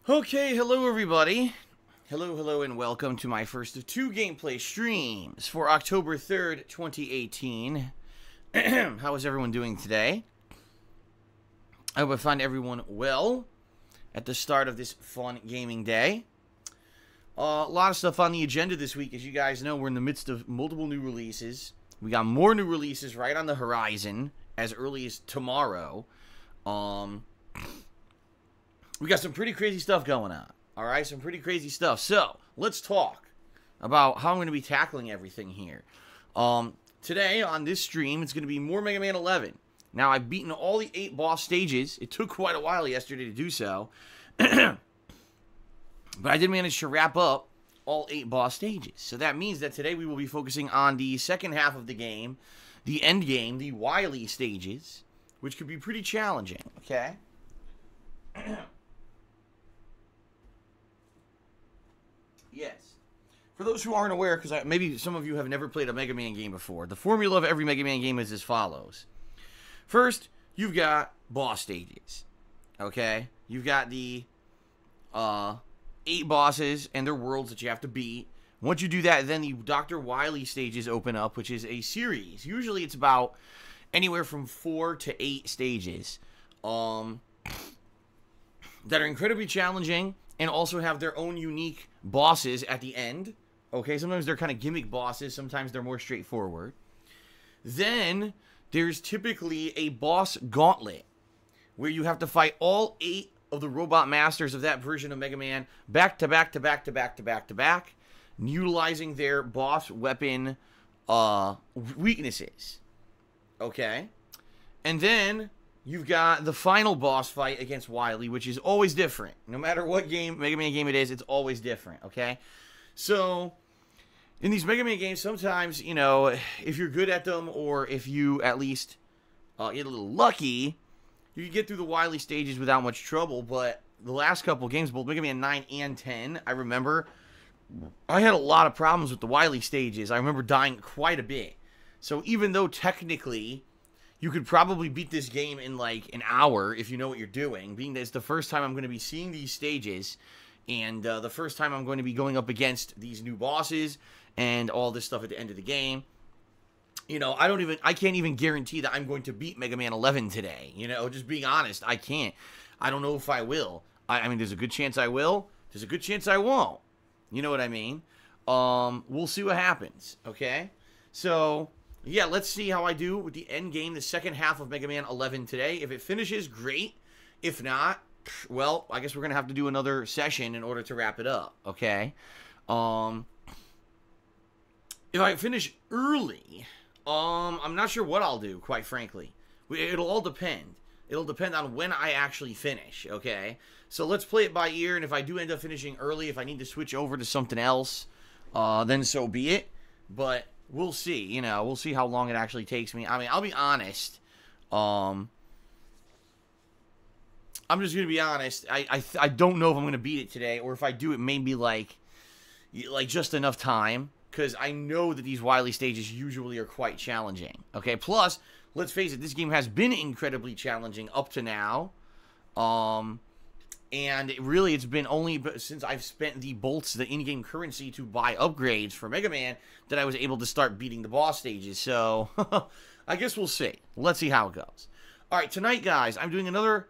Okay, hello everybody. Hello, and welcome to my first of two gameplay streams for October 3rd, 2018. How is everyone doing today? I hope I find everyone well at the start of this fun gaming day. A lot of stuff on the agenda this week. As you guys know, we're in the midst of multiple new releases. We got more new releases right on the horizon as early as tomorrow. We got some pretty crazy stuff going on. All right, some pretty crazy stuff. So, let's talk about how I'm going to be tackling everything here. Today, on this stream, it's going to be more Mega Man 11. Now, I've beaten all the 8 boss stages. It took quite a while yesterday to do so. But I did manage to wrap up all 8 boss stages. So that means that today we will be focusing on the second half of the game, the end game, the Wily stages, which could be pretty challenging, okay? Yes. For those who aren't aware, because maybe some of you have never played a Mega Man game before, the formula of every Mega Man game is as follows. First, you've got boss stages, okay? You've got the 8 bosses and their worlds that you have to beat. Once you do that, then the Dr. Wily stages open up, which is a series. Usually it's about anywhere from 4 to 8 stages that are incredibly challenging and also have their own unique bosses at the end. Okay, sometimes they're kind of gimmick bosses, sometimes they're more straightforward. Then there's typically a boss gauntlet where you have to fight all 8 of the robot masters of that version of Mega Man back to back to back to back to back to back, utilizing their boss weapon weaknesses. Okay? And then you've got the final boss fight against Wily, which is always different. No matter what game, Mega Man game it is, it's always different, okay? So, in these Mega Man games, sometimes, you know, if you're good at them, or if you at least get a little lucky, you can get through the Wily stages without much trouble, but the last couple games, both Mega Man 9 and 10, I remember, I had a lot of problems with the Wily stages. I remember dying quite a bit. So, even though technically you could probably beat this game in like an hour if you know what you're doing, being that it's the first time I'm going to be seeing these stages, and the first time I'm going to be going up against these new bosses and all this stuff at the end of the game. You know, I can't even guarantee that I'm going to beat Mega Man 11 today. You know, just being honest, I can't. I don't know if I will. I mean, there's a good chance I will. There's a good chance I won't. You know what I mean? We'll see what happens, okay? So, yeah, let's see how I do with the end game, the second half of Mega Man 11 today. If it finishes, great. If not, well, I guess we're going to have to do another session in order to wrap it up, okay? If I finish early, I'm not sure what I'll do, quite frankly. It'll all depend. It'll depend on when I actually finish, okay? So let's play it by ear, and if I do end up finishing early, if I need to switch over to something else, then so be it. But we'll see, you know, we'll see how long it actually takes me. I mean, I'll be honest. I'm just going to be honest. I don't know if I'm going to beat it today, or if I do, it may be like just enough time, because I know that these Wily stages usually are quite challenging. Okay, plus, let's face it, this game has been incredibly challenging up to now. And it's been only since I've spent the bolts, the in-game currency to buy upgrades for Mega Man, that I was able to start beating the boss stages. So, I guess we'll see. Let's see how it goes. Alright, tonight, guys, I'm doing another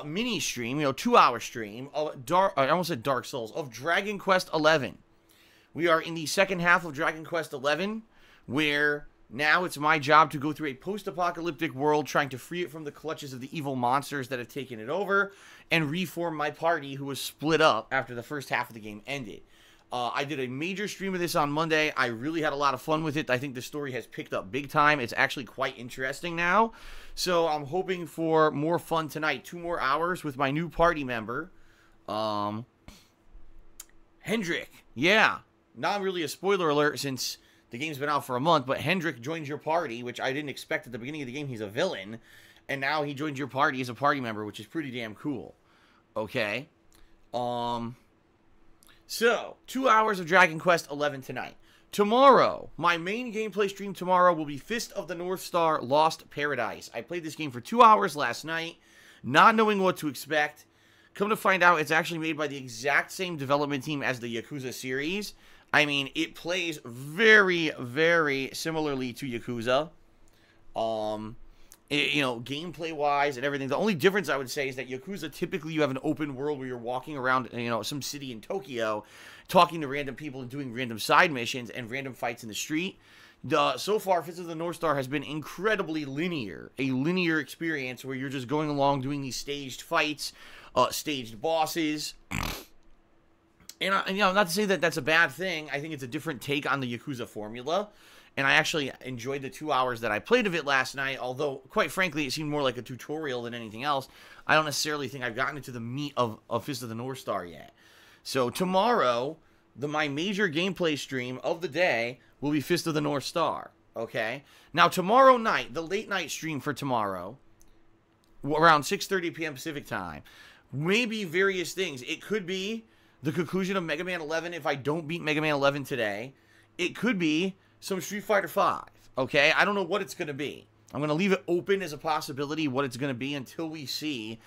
mini stream, 2-hour stream of I almost said Dark Souls, of Dragon Quest XI. We are in the second half of Dragon Quest XI, where now it's my job to go through a post-apocalyptic world, trying to free it from the clutches of the evil monsters that have taken it over, and reform my party, who was split up after the first half of the game ended. I did a major stream of this on Monday. I really had a lot of fun with it. I think the story has picked up big time. It's actually quite interesting now. So I'm hoping for more fun tonight. 2 more hours with my new party member, Hendrik. Yeah, not really a spoiler alert since the game's been out for a month, but Hendrik joins your party, which I didn't expect at the beginning of the game. He's a villain, and now he joins your party as a party member, which is pretty damn cool. Okay. So, 2 hours of Dragon Quest XI tonight. Tomorrow, my main gameplay stream tomorrow will be Fist of the North Star Lost Paradise. I played this game for 2 hours last night, not knowing what to expect. Come to find out, it's actually made by the exact same development team as the Yakuza series. I mean, it plays very, very similarly to Yakuza. Gameplay-wise and everything. The only difference, I would say, is that Yakuza, typically you have an open world where you're walking around, some city in Tokyo, talking to random people and doing random side missions and random fights in the street. So far, Fist of the North Star has been incredibly linear. A linear experience where you're just going along doing these staged fights, staged bosses. And not to say that that's a bad thing. I think it's a different take on the Yakuza formula. And I actually enjoyed the 2 hours that I played of it last night, although, quite frankly, it seemed more like a tutorial than anything else. I don't necessarily think I've gotten into the meat of Fist of the North Star yet. So tomorrow, my major gameplay stream of the day will be Fist of the North Star, okay? Now, tomorrow night, the late night stream for tomorrow, around 6:30 p.m. Pacific time, may be various things. It could be the conclusion of Mega Man 11 if I don't beat Mega Man 11 today. It could be some Street Fighter V, okay? I don't know what it's going to be. I'm going to leave it open as a possibility what it's going to be until we see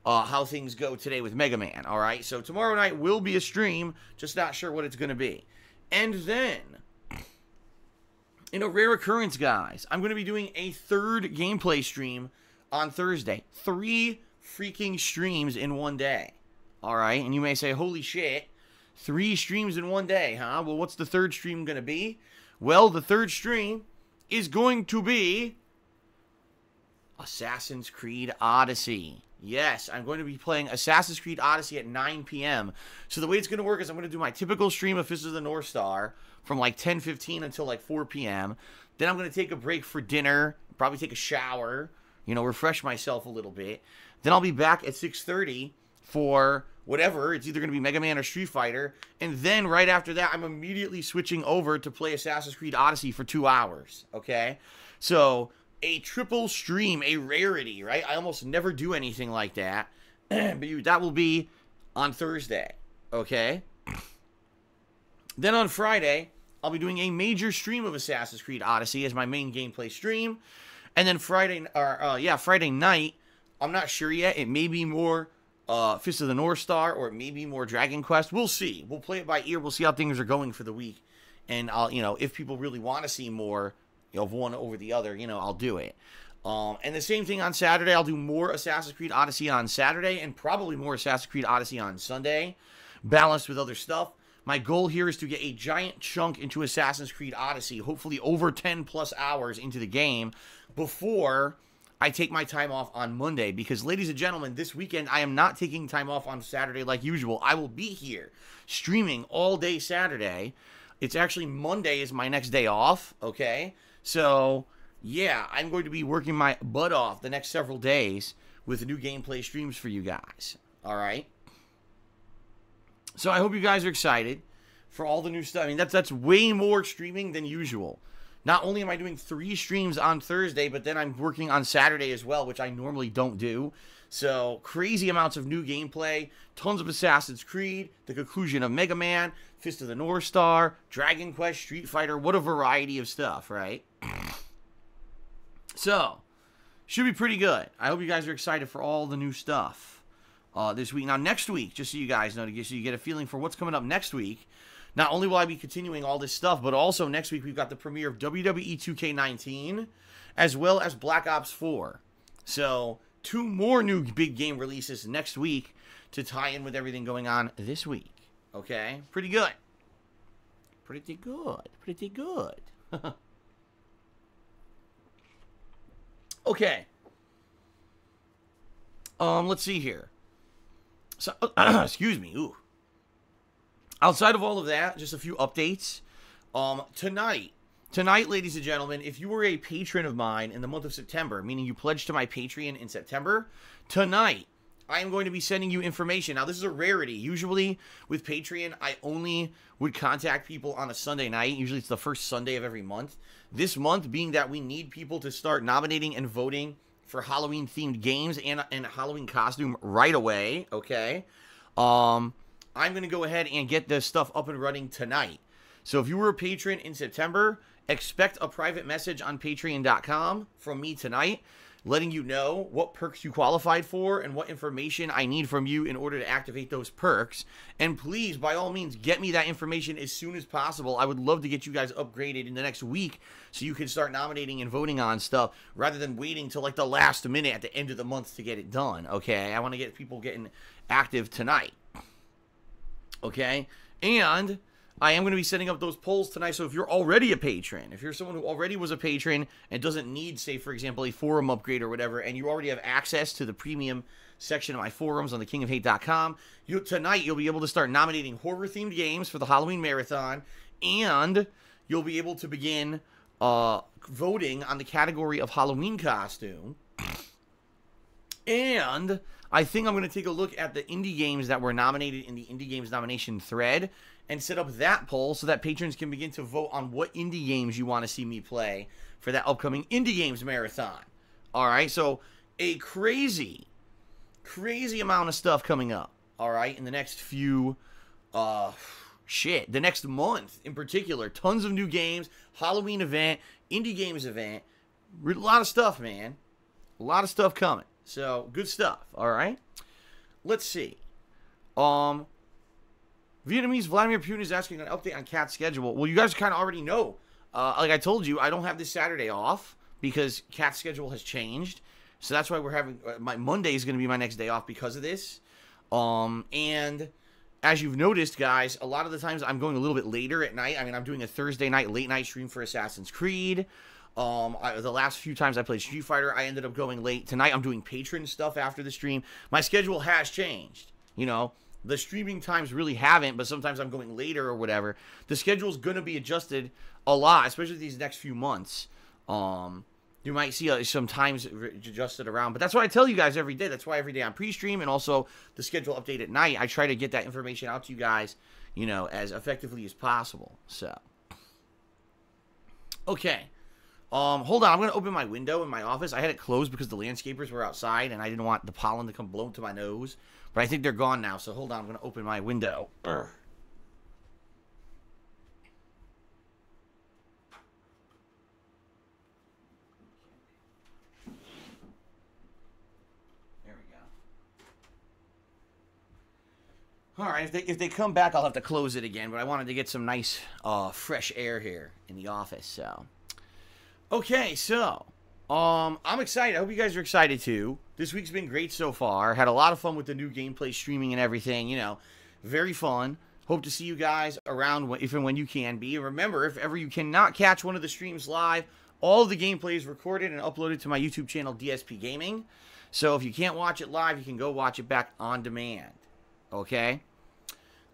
how things go today with Mega Man, all right? So tomorrow night will be a stream, just not sure what it's going to be. And then, in a rare occurrence, guys, I'm going to be doing a third gameplay stream on Thursday. 3 freaking streams in one day, all right? And you may say, holy shit, 3 streams in one day, huh? Well, what's the third stream going to be? Well, the third stream is going to be Assassin's Creed Odyssey. Yes, I'm going to be playing Assassin's Creed Odyssey at 9 p.m. So the way it's going to work is I'm going to do my typical stream of Fist of the North Star from like 10:15 until like 4 p.m. Then I'm going to take a break for dinner, probably take a shower, refresh myself a little bit. Then I'll be back at 6:30 for whatever. It's either going to be Mega Man or Street Fighter. And then right after that, I'm immediately switching over to play Assassin's Creed Odyssey for 2 hours, okay? So a triple stream, a rarity, right? I almost never do anything like that. But that will be on Thursday, okay? Then on Friday, I'll be doing a major stream of Assassin's Creed Odyssey as my main gameplay stream. And then Friday night, I'm not sure yet. It may be more Fist of the North Star, or it may be more Dragon Quest. We'll see. We'll play it by ear. We'll see how things are going for the week. And I'll, if people really want to see more, of one over the other, I'll do it. And the same thing on Saturday. I'll do more Assassin's Creed Odyssey on Saturday, and probably more Assassin's Creed Odyssey on Sunday, balanced with other stuff. My goal here is to get a giant chunk into Assassin's Creed Odyssey, hopefully over 10 plus hours into the game, before I take my time off on Monday. Because, ladies and gentlemen, this weekend I am not taking time off on Saturday like usual. I will be here streaming all day Saturday. It's actually Monday is my next day off, okay? So, yeah, I'm going to be working my butt off the next several days with new gameplay streams for you guys, all right? So I hope you guys are excited for all the new stuff. I mean, that's way more streaming than usual. Not only am I doing 3 streams on Thursday, but then I'm working on Saturday as well, which I normally don't do. So, crazy amounts of new gameplay, tons of Assassin's Creed, the conclusion of Mega Man, Fist of the North Star, Dragon Quest, Street Fighter, what a variety of stuff, right? So, should be pretty good. I hope you guys are excited for all the new stuff this week. Now, next week, just so you guys know, so you get a feeling for what's coming up next week, not only will I be continuing all this stuff, but also next week we've got the premiere of WWE 2K19, as well as Black Ops 4. So, 2 more new big game releases next week to tie in with everything going on this week. Okay? Pretty good. Pretty good. Pretty good. Okay. Let's see here. So, excuse me. Ooh. Outside of all of that, just a few updates. Tonight, ladies and gentlemen, if you were a patron of mine in the month of September, meaning you pledged to my Patreon in September, tonight, I am going to be sending you information. Now, this is a rarity. Usually, with Patreon, I only would contact people on a Sunday night. Usually, it's the first Sunday of every month. This month, being that we need people to start nominating and voting for Halloween-themed games and Halloween costume right away, okay? I'm going to go ahead and get this stuff up and running tonight. So if you were a patron in September, expect a private message on patreon.com from me tonight. letting you know what perks you qualified for and what information I need from you in order to activate those perks. And please, by all means, get me that information as soon as possible. I would love to get you guys upgraded in the next week so you can start nominating and voting on stuff rather than waiting till like the last minute at the end of the month to get it done, okay? I want to get people getting active tonight, okay? And I am going to be setting up those polls tonight, so if you're already a patron, if you're someone who already was a patron and doesn't need, say, for example, a forum upgrade or whatever, and you already have access to the premium section of my forums on thekingofhate.com, tonight you'll be able to start nominating horror-themed games for the Halloween Marathon, and you'll be able to begin voting on the category of Halloween costume. And I think I'm going to take a look at the indie games that were nominated in the Indie Games nomination thread and set up that poll so that patrons can begin to vote on what indie games you want to see me play for that upcoming Indie Games Marathon. All right, so a crazy amount of stuff coming up, all right, in the next few, the next month in particular. Tons of new games, Halloween event, Indie Games event, a lot of stuff, man. A lot of stuff coming. So, good stuff, all right? Let's see. Vietnamese Vladimir Putin is asking an update on Cat's schedule. Well, you guys kind of already know. Like I told you, I don't have this Saturday off because Cat's schedule has changed. So that's why we're having my Monday is going to be my next day off because of this. And as you've noticed, guys, a lot of the times I'm going a little bit later at night. I mean, I'm doing a Thursday night late night stream for Assassin's Creed. The last few times I played Street Fighter, I ended up going late. Tonight I'm doing patron stuff after the stream. My schedule has changed, you know. The streaming times really haven't, but sometimes I'm going later or whatever. The schedule's going to be adjusted a lot, especially these next few months. You might see some times adjusted around, but that's what I tell you guys every day. That's why every day I'm pre-stream, and also the schedule update at night. I try to get that information out to you guys, you know, as effectively as possible. So, okay. Hold on. I'm going to open my window in my office. I had it closed because the landscapers were outside, and I didn't want the pollen to come blow into my nose. But I think they're gone now, so hold on. I'm going to open my window. There we go. All right, if they come back, I'll have to close it again. But I wanted to get some nice, fresh air here in the office, so... Okay, so, I'm excited. I hope you guys are excited, too. This week's been great so far. Had a lot of fun with the new gameplay streaming and everything, you know. Very fun. Hope to see you guys around if and when you can be. And remember, if ever you cannot catch one of the streams live, all of the gameplay is recorded and uploaded to my YouTube channel, DSPGaming. So if you can't watch it live, you can go watch it back on demand. Okay?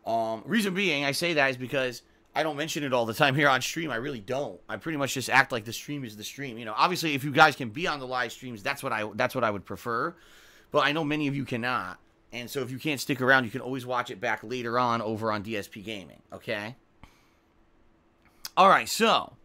Reason being, I say that is because I don't mention it all the time here on stream. I really don't. I pretty much just act like the stream is the stream. You know, obviously, if you guys can be on the live streams, that's what I would prefer. But I know many of you cannot, and so if you can't stick around, you can always watch it back later on over on DSPGaming. Okay. All right. So,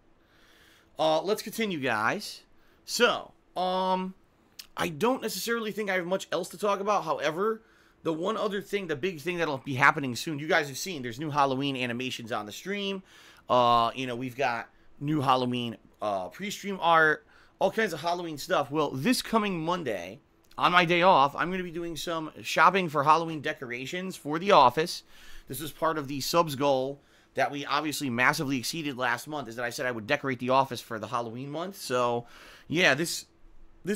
let's continue, guys. So, I don't necessarily think I have much else to talk about. However, the one other thing, the big thing that'll be happening soon, you guys have seen, there's new Halloween animations on the stream. You know, we've got new Halloween pre-stream art, all kinds of Halloween stuff. Well, this coming Monday, on my day off, I'm going to be doing some shopping for Halloween decorations for the office. This is part of the subs goal that we obviously massively exceeded last month, is that I said I would decorate the office for the Halloween month. So, yeah, this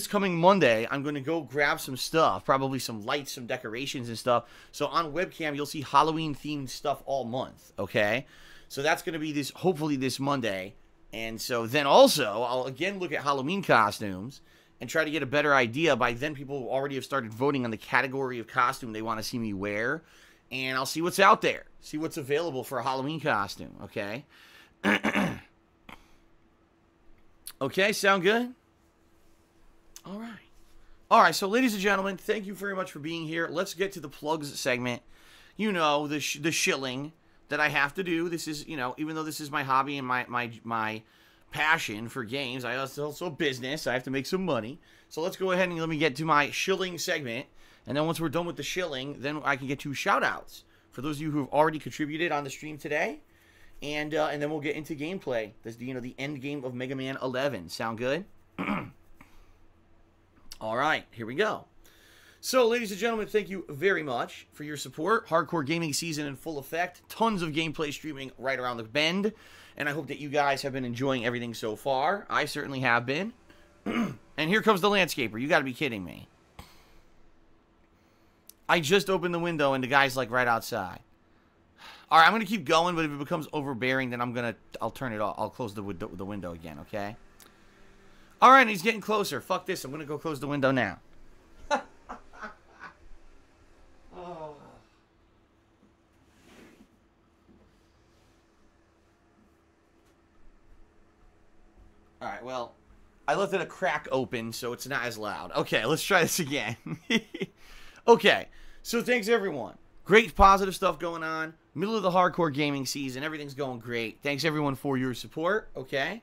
coming Monday, I'm going to go grab some stuff, probably some lights, some decorations and stuff. So on webcam, you'll see Halloween-themed stuff all month, okay? So that's going to be hopefully this Monday. And so then also, I'll again look at Halloween costumes and try to get a better idea. By then, people already have started voting on the category of costume they want to see me wear. And I'll see what's out there, see what's available for a Halloween costume, okay? Okay, sound good? All right. All right, so ladies and gentlemen, thank you very much for being here. Let's get to the plugs segment. You know, the shilling that I have to do. This is, you know, even though this is my hobby and my passion for games, I also business. I have to make some money. So let's go ahead and let me get to my shilling segment. And then once we're done with the shilling, then I can get to shout-outs for those of you who have already contributed on the stream today. And then we'll get into gameplay. That's the end game of Mega Man 11. Sound good? All right, here we go. So, ladies and gentlemen, thank you very much for your support. Hardcore gaming season in full effect. Tons of gameplay streaming right around the bend. And I hope that you guys have been enjoying everything so far. I certainly have been. And here comes the landscaper. You got to be kidding me. I just opened the window and the guy's like right outside. All right, I'm going to keep going, but if it becomes overbearing, then I'll turn it off. I'll close the window again, okay? All right, he's getting closer. Fuck this. I'm going to go close the window now. Oh. All right, well, I left it a crack open, so it's not as loud. Okay, let's try this again. Okay, so thanks, everyone. Great positive stuff going on. Middle of the hardcore gaming season. Everything's going great. Thanks, everyone, for your support, okay?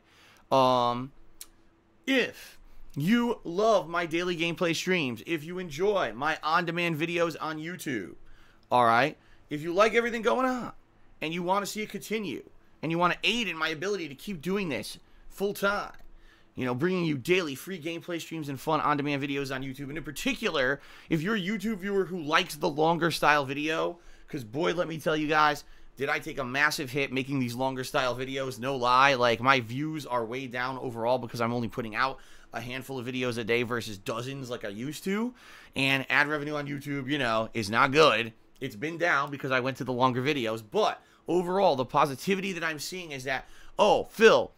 If you love my daily gameplay streams, if you enjoy my on-demand videos on YouTube, all right? If you like everything going on and you want to see it continue and you want to aid in my ability to keep doing this full-time, you know, bringing you daily free gameplay streams and fun on-demand videos on YouTube. And in particular, if you're a YouTube viewer who likes the longer style video, because boy, let me tell you guys, did I take a massive hit making these longer style videos? No lie. Like, my views are way down overall because I'm only putting out a handful of videos a day versus dozens like I used to. And ad revenue on YouTube, you know, is not good. It's been down because I went to the longer videos. But overall, the positivity that I'm seeing is that, oh, Phil,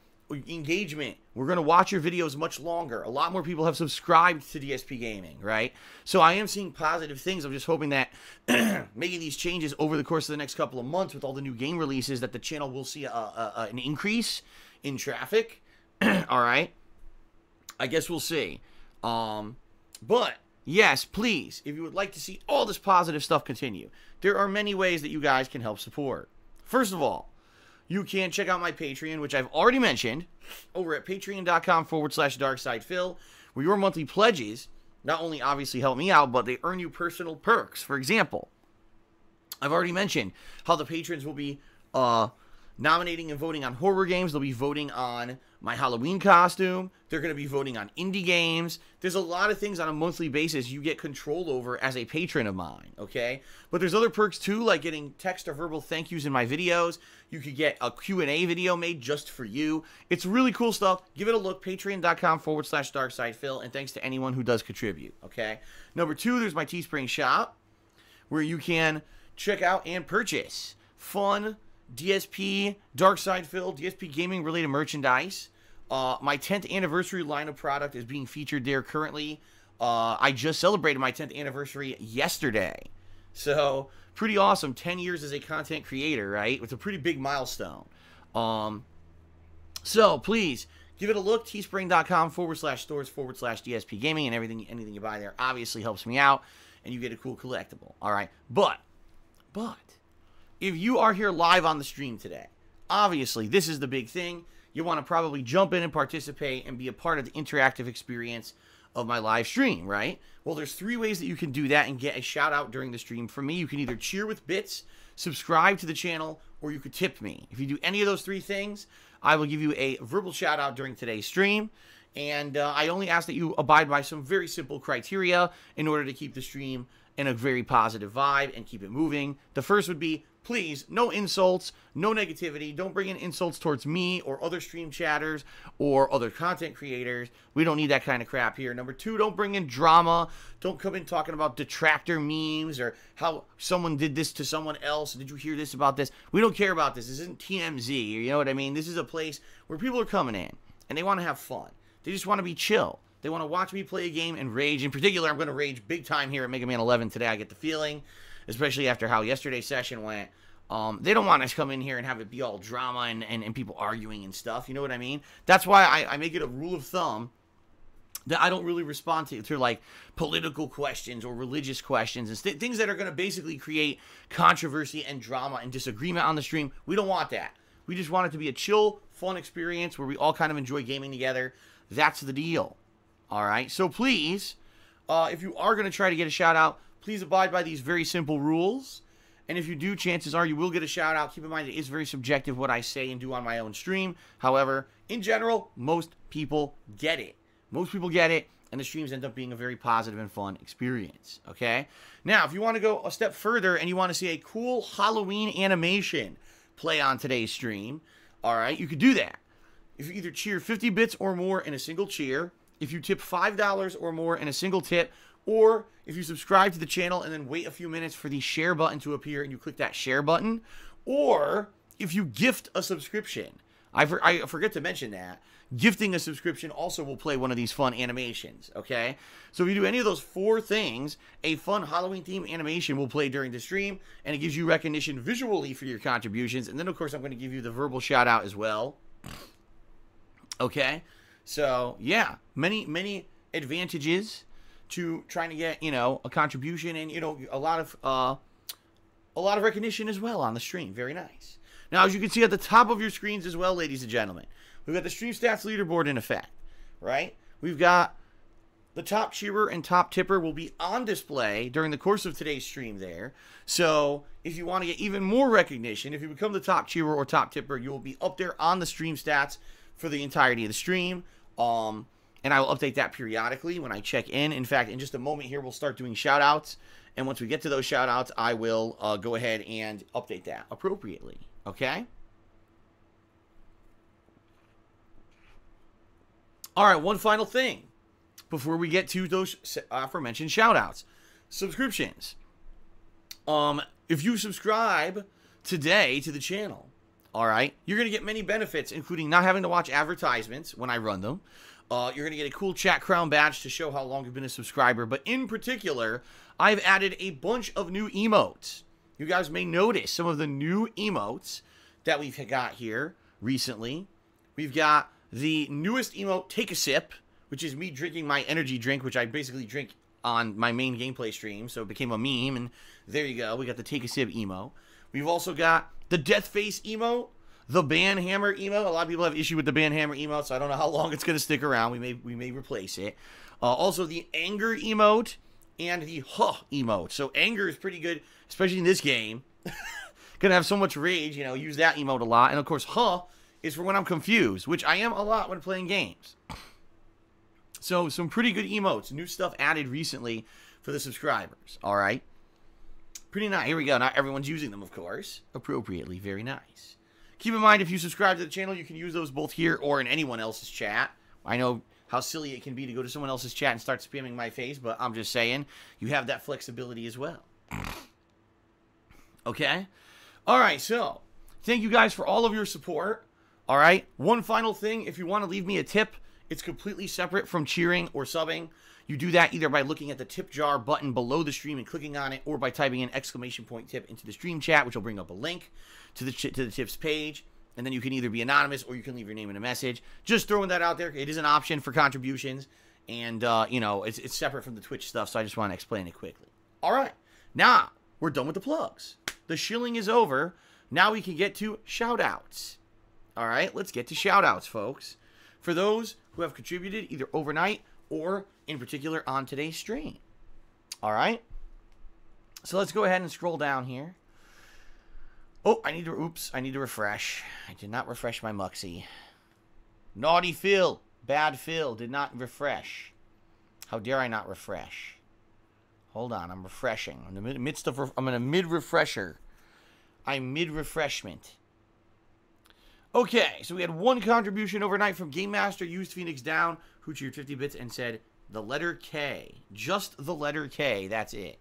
engagement. We're going to watch your videos much longer. A lot more people have subscribed to DSPGaming, right? So I am seeing positive things. I'm just hoping that making these changes over the course of the next couple of months with all the new game releases that the channel will see an increase in traffic. All right. I guess we'll see. But yes, please, if you would like to see all this positive stuff continue, there are many ways that you guys can help support. First of all, you can check out my Patreon, which I've already mentioned, over at patreon.com/darksidephil, where your monthly pledges not only obviously help me out, but they earn you personal perks. For example, I've already mentioned how the patrons will be nominating and voting on horror games. They'll be voting on my Halloween costume. They're going to be voting on indie games. There's a lot of things on a monthly basis you get control over as a patron of mine, okay? But there's other perks too, like getting text or verbal thank yous in my videos. You could get a Q&A video made just for you. It's really cool stuff. Give it a look, patreon.com/darksidephil, and thanks to anyone who does contribute, okay? Number two, there's my Teespring shop, where you can check out and purchase fun DSP, Darkside Phil, DSP Gaming related merchandise. My 10th anniversary line of product is being featured there currently. I just celebrated my 10th anniversary yesterday. So, pretty awesome. 10 years as a content creator, right? It's a pretty big milestone. So, please, give it a look. Teespring.com/stores/DSP Gaming, and anything you buy there obviously helps me out, and you get a cool collectible. All right? But, if you are here live on the stream today, obviously, this is the big thing. You want to probably jump in and participate and be a part of the interactive experience of my live stream, right? Well, there's three ways that you can do that and get a shout out during the stream from me. You can either cheer with bits, subscribe to the channel, or you could tip me. If you do any of those three things, I will give you a verbal shout out during today's stream. And I only ask that you abide by some very simple criteria in order to keep the stream in a very positive vibe and keep it moving. The first would be, please, no insults, no negativity. Don't bring in insults towards me or other stream chatters or other content creators. We don't need that kind of crap here. Number two, don't bring in drama. Don't come in talking about detractor memes or how someone did this to someone else. Did you hear this about this? We don't care about this. This isn't TMZ. You know what I mean? This is a place where people are coming in and they want to have fun. They just want to be chill. They want to watch me play a game and rage. In particular, I'm going to rage big time here at Mega Man 11 today. I get the feeling, especially after how yesterday's session went. They don't want us to come in here and have it be all drama and people arguing and stuff. You know what I mean? That's why I make it a rule of thumb that I don't really respond to like political questions or religious questions and things that are going to basically create controversy and drama and disagreement on the stream. We don't want that. We just want it to be a chill, fun experience where we all kind of enjoy gaming together. That's the deal. All right? So please, if you are going to try to get a shout out, please abide by these very simple rules. And if you do, chances are you will get a shout out. Keep in mind it is very subjective what I say and do on my own stream. However, in general, most people get it. Most people get it, and the streams end up being a very positive and fun experience, okay? Now, if you want to go a step further and you want to see a cool Halloween animation play on today's stream, all right, you could do that. If you either cheer 50 bits or more in a single cheer, if you tip $5 or more in a single tip, or if you subscribe to the channel and then wait a few minutes for the share button to appear and you click that share button, or if you gift a subscription. I forget to mention that. Gifting a subscription also will play one of these fun animations, okay? So if you do any of those 4 things, a fun Halloween-themed animation will play during the stream, and it gives you recognition visually for your contributions. And then, of course, I'm going to give you the verbal shout-out as well. Okay? So, yeah, many advantages to trying to get, a contribution and, a lot of recognition as well on the stream. Very nice. Now, as you can see at the top of your screens as well, ladies and gentlemen, we've got the Stream Stats leaderboard in effect, right? We've got the top cheerer and top tipper will be on display during the course of today's stream there. So, if you want to get even more recognition, if you become the top cheerer or top tipper, you will be up there on the Stream Stats for the entirety of the stream. And I will update that periodically when I check in. In fact, in just a moment here, we'll start doing shout-outs. And once we get to those shout-outs, I will go ahead and update that appropriately. Okay? All right, one final thing before we get to those aforementioned shout-outs. Subscriptions. If you subscribe today to the channel, all right, you're going to get many benefits, including not having to watch advertisements when I run them. You're going to get a cool chat crown badge to show how long you've been a subscriber. But in particular, I've added a bunch of new emotes. You guys may notice some of the new emotes that we've got here recently. We've got the newest emote, Take a Sip, which is me drinking my energy drink, which I basically drink on my main gameplay stream. So it became a meme, and there you go. We got the Take a Sip emote. We've also got the Death Face emote, the Ban Hammer emote. A lot of people have issue with the Ban Hammer emote, so I don't know how long it's going to stick around. We may replace it. Also, the Anger emote and the Huh emote. So anger is pretty good, especially in this game. Gonna have so much rage, use that emote a lot. And of course, Huh is for when I'm confused, which I am a lot when playing games. So some pretty good emotes, new stuff added recently for the subscribers. All right, pretty nice. Here we go. Not everyone's using them, of course, appropriately. Very nice. Keep in mind, if you subscribe to the channel, you can use those both here or in anyone else's chat. I know how silly it can be to go to someone else's chat and start spamming my face, but I'm just saying, you have that flexibility as well. Okay? All right, so thank you guys for all of your support. All right? One final thing, if you want to leave me a tip, it's completely separate from cheering or subbing. You do that either by looking at the tip jar button below the stream and clicking on it, or by typing in !tip into the stream chat, which will bring up a link to the tips page. And then you can either be anonymous or you can leave your name in a message. Just throwing that out there. It is an option for contributions. And, it's separate from the Twitch stuff, so I just want to explain it quickly. All right. Now, we're done with the plugs. The shilling is over. Now we can get to shout-outs. All right, let's get to shout-outs, folks. For those who have contributed either overnight or, in particular, on today's stream. All right? So let's go ahead and scroll down here. Oh, I need to refresh. I did not refresh my Muxie. Naughty Phil, bad Phil, did not refresh. How dare I not refresh? Hold on, I'm refreshing. I'm in a mid-refresher. I'm mid-refreshment. Okay, so we had one contribution overnight from Game Master, used Phoenix Down, who cheered 50 bits and said the letter K. Just the letter K, that's it.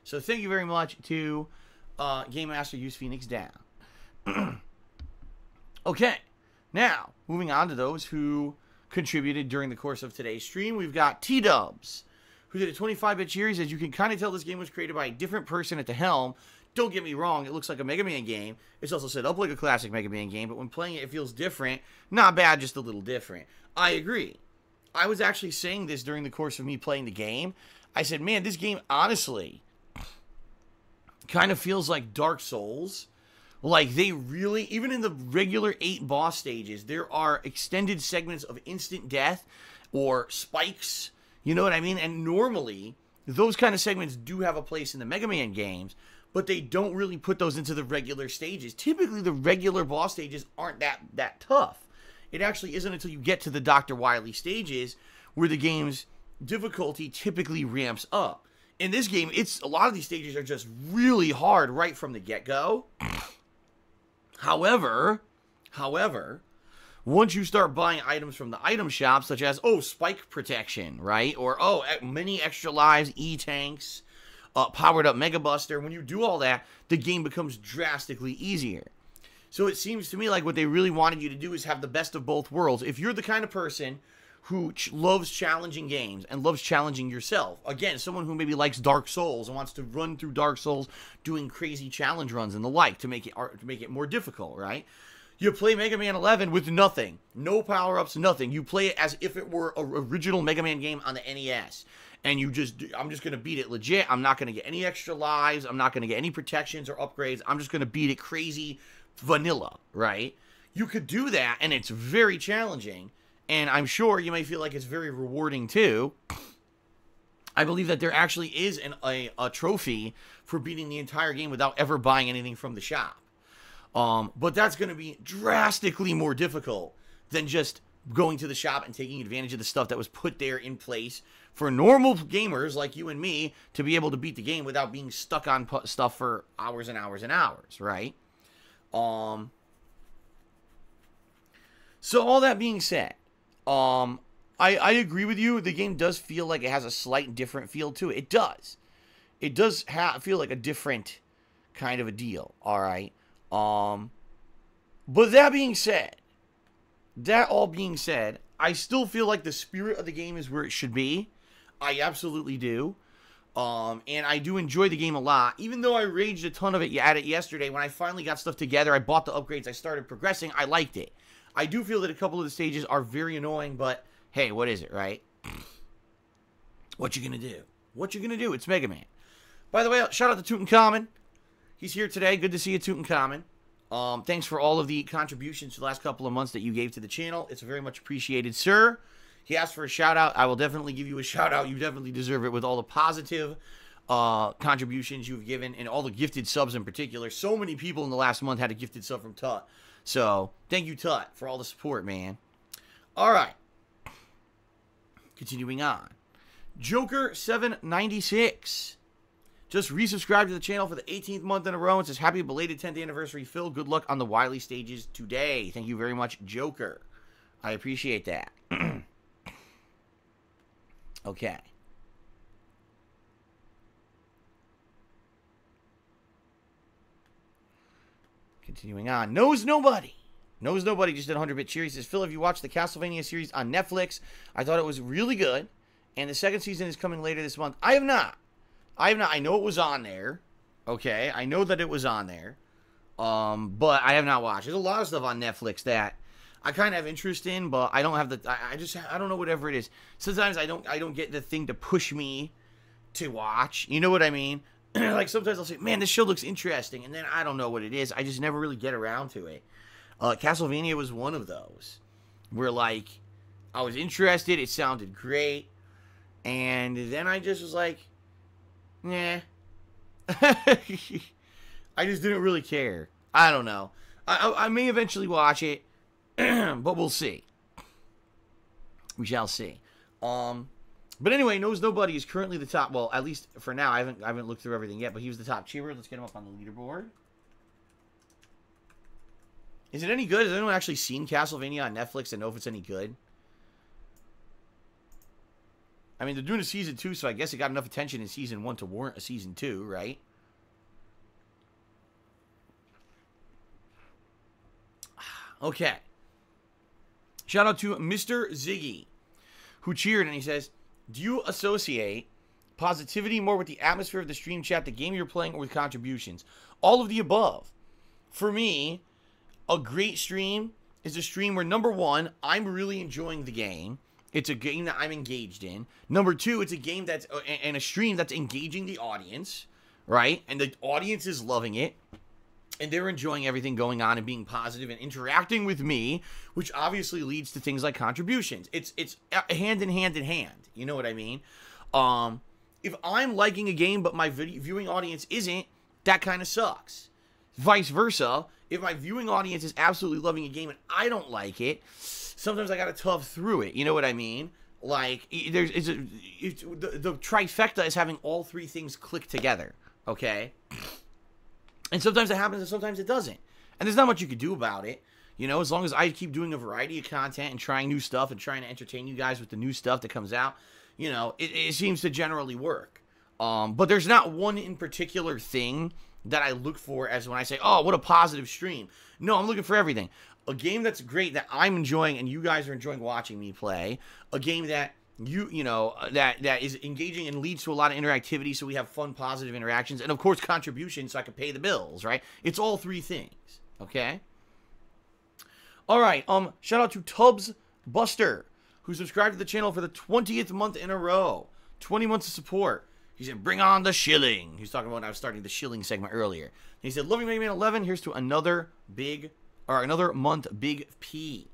So thank you very much to Game Master, use Phoenix Down. Okay, now, moving on to those who contributed during the course of today's stream. We've got T-Dubs, who did a 25-bit cheer. He says, you can kind of tell this game was created by a different person at the helm. Don't get me wrong, it looks like a Mega Man game. It's also set up like a classic Mega Man game, but when playing it, it feels different. Not bad, just a little different. I agree. I was actually saying this during the course of me playing the game. I said, man, this game, honestly, kind of feels like Dark Souls. Like, they really, even in the regular 8 boss stages, there are extended segments of instant death or spikes. You know what I mean? And normally, those kind of segments do have a place in the Mega Man games, but they don't really put those into the regular stages. Typically, the regular boss stages aren't that tough. It actually isn't until you get to the Dr. Wily stages where the games difficulty typically ramps up. In this game, a lot of these stages are just really hard right from the get-go. However, once you start buying items from the item shop, such as, spike protection, right? Or, many extra lives, E-tanks, powered up Mega Buster. When you do all that, the game becomes drastically easier. So it seems to me like what they really wanted you to do is have the best of both worlds. If you're the kind of person who loves challenging games and loves challenging yourself, again, someone who maybe likes Dark Souls and wants to run through Dark Souls doing crazy challenge runs and the like to make it more difficult, right? You play Mega Man 11 with nothing. No power-ups, nothing. You play it as if it were an original Mega Man game on the NES. And I'm just going to beat it legit. I'm not going to get any extra lives. I'm not going to get any protections or upgrades. I'm just going to beat it crazy vanilla, right? You could do that, and it's very challenging. And I'm sure you may feel like it's very rewarding, too. I believe that there actually is a trophy for beating the entire game without ever buying anything from the shop. But that's going to be drastically more difficult than just going to the shop and taking advantage of the stuff that was put there in place for normal gamers like you and me to be able to beat the game without being stuck on stuff for hours and hours and hours, right? So all that being said, I agree with you. The game does feel like it has a slight different feel to it. It does. It does feel like a different kind of a deal, all right? But that all being said, I still feel like the spirit of the game is where it should be. I absolutely do. And I do enjoy the game a lot. Even though I raged a ton of it at it yesterday, when I finally got stuff together, I bought the upgrades, I started progressing, I liked it. I do feel that a couple of the stages are very annoying, but hey, what is it, right? What you gonna do? What you gonna do? It's Mega Man. By the way, shout out to Tutankhamun. He's here today. Good to see you, Tutankhamun. Thanks for all of the contributions for the last couple of months that you gave to the channel. It's very much appreciated, sir. He asked for a shout-out. I will definitely give you a shout-out. You definitely deserve it with all the positive contributions you've given and all the gifted subs in particular. So many people in the last month had a gifted sub from Tut. So, thank you, Tut, for all the support, man. All right. Continuing on. Joker796. Just resubscribed to the channel for the 18th month in a row and says, happy belated 10th anniversary, Phil. Good luck on the Wily stages today. Thank you very much, Joker. I appreciate that. Okay. Continuing on. Knows Nobody just did 100-bit cheer. He says, Phil, have you watched the Castlevania series on Netflix? I thought it was really good. And the second season is coming later this month. I have not. I know it was on there. Okay. I know that it was on there. But I have not watched. There's a lot of stuff on Netflix that I kind of have interest in, but I don't have the, I don't know whatever it is. Sometimes I don't get the thing to push me to watch. You know what I mean? Like sometimes I'll say, man, this show looks interesting. And then I don't know what it is. I just never really get around to it. Castlevania was one of those where like I was interested. It sounded great. And then I just was like, nah. I just didn't really care. I don't know. I may eventually watch it. But we'll see. We shall see. But anyway, Knows Nobody is currently the top. Well, at least for now, I haven't looked through everything yet. But he was the top cheerer. Let's get him up on the leaderboard. Is it any good? Has anyone actually seen Castlevania on Netflix and know if it's any good? I mean, they're doing a season 2, so I guess it got enough attention in season 1 to warrant a season 2, right? Okay. Shout out to Mr. Ziggy, who cheered, and he says, do you associate positivity more with the atmosphere of the stream chat, the game you're playing, or with contributions? All of the above. For me, a great stream is a stream where, number one, I'm really enjoying the game. It's a game that I'm engaged in. Number two, it's a game that's, and a stream that's engaging the audience, right? And the audience is loving it. And they're enjoying everything going on and being positive and interacting with me, which obviously leads to things like contributions. It's hand in hand in hand. You know what I mean? If I'm liking a game but my viewing audience isn't, that kind of sucks. Vice versa, if my viewing audience is absolutely loving a game and I don't like it, sometimes I gotta tough through it. You know what I mean? Like, the trifecta is having all three things click together, okay? And sometimes it happens and sometimes it doesn't. And there's not much you can do about it. You know, as long as I keep doing a variety of content and trying new stuff and trying to entertain you guys with the new stuff that comes out, you know, it seems to generally work. But there's not one in particular thing that I look for as when I say, oh, what a positive stream. No, I'm looking for everything. A game that's great that I'm enjoying and you guys are enjoying watching me play. A game that you know, that is engaging and leads to a lot of interactivity so we have fun, positive interactions. And, of course, contributions so I can pay the bills, right? It's all three things, okay? All right, shout out to Tubbs Buster, who subscribed to the channel for the 20th month in a row. 20 months of support. He said, bring on the shilling. He was talking about when I was starting the shilling segment earlier. And he said, loving Mega Man 11, here's to another month, Big P.